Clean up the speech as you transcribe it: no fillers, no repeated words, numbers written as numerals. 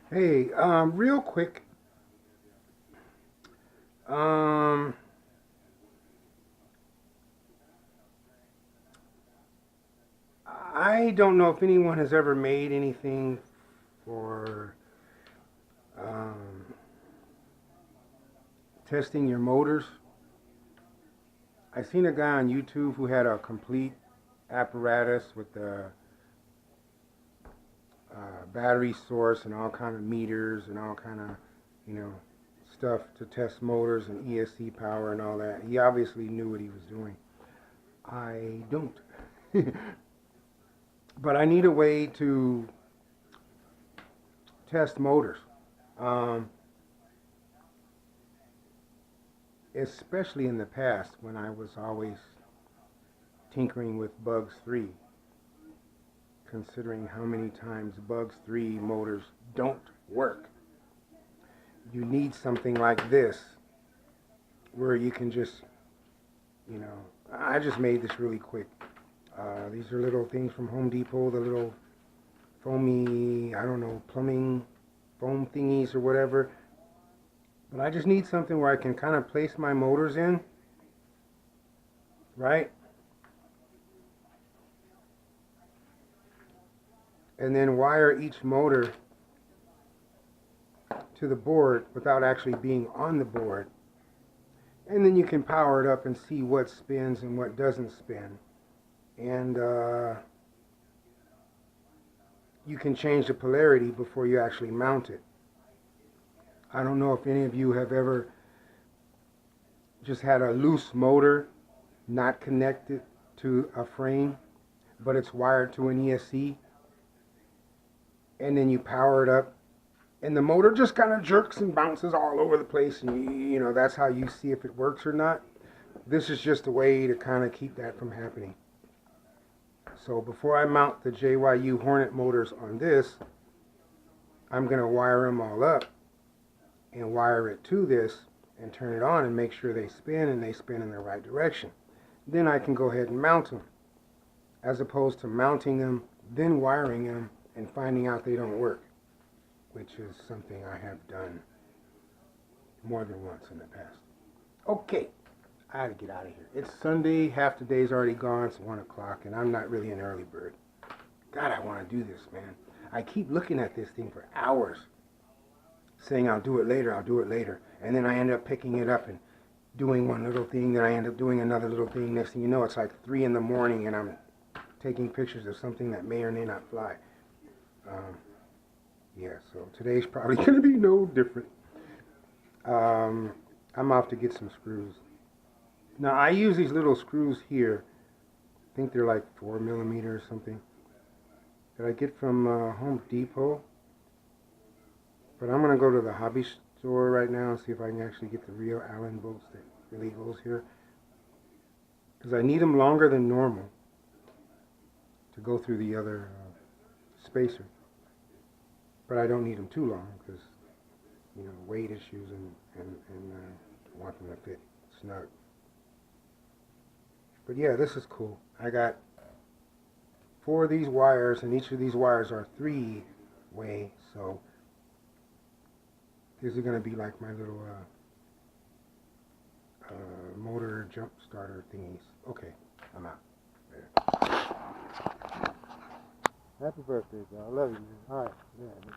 Hey, real quick, um, I don't know if anyone has ever made anything for um, testing your motors. I seen a guy on YouTube who had a complete apparatus with the battery source and all kind of meters and all kind of, you know, stuff to test motors and ESC power and all that. He obviously knew what he was doing. I don't. But I need a way to test motors, um, especially in the past when I was always tinkering with Bugs 3, considering how many times Bugs 3 motors don't work. You need something like this where you can just, you know, I just made this really quick. These are little things from Home Depot, the little foamy, I don't know, plumbing foam thingies or whatever. But I just need something where I can kind of place my motors in, right? And then wire each motor to the board without actually being on the board. And then you can power it up and see what spins and what doesn't spin. And you can change the polarity before you actually mount it. I don't know if any of you have ever just had a loose motor not connected to a frame, but it's wired to an ESC, and then you power it up and the motor just kind of jerks and bounces all over the place, and you know that's how you see if it works or not. This is just a way to kind of keep that from happening. So before I mount the JYU Hornet motors on this, I'm going to wire them all up and wire it to this and turn it on and make sure they spin and they spin in the right direction. Then I can go ahead and mount them, as opposed to mounting them, then wiring them and finding out they don't work, which is something I have done more than once in the past. Okay, I gotta get out of here. It's Sunday, half the day's already gone, it's 1 o'clock, and I'm not really an early bird. God, I want to do this, man. I keep looking at this thing for hours, saying I'll do it later, I'll do it later. And then I end up picking it up and doing one little thing, then I end up doing another little thing. Next thing you know, it's like 3 in the morning and I'm taking pictures of something that may or may not fly. Yeah, so today's probably going to be no different. I'm off to get some screws. Now, I use these little screws here. I think they're like 4mm or something, that I get from Home Depot. But I'm going to go to the hobby store right now and see if I can actually get the real Allen bolts that really goes here. Because I need them longer than normal to go through the other spacer. But I don't need them too long because, you know, weight issues and want them to fit snug. But yeah, this is cool. I got 4 of these wires, and each of these wires are 3-way, so these are going to be like my little motor jump starter thingies. Okay, I'm out. Later. Happy birthday, Joe. I love you, man. All right. Yeah.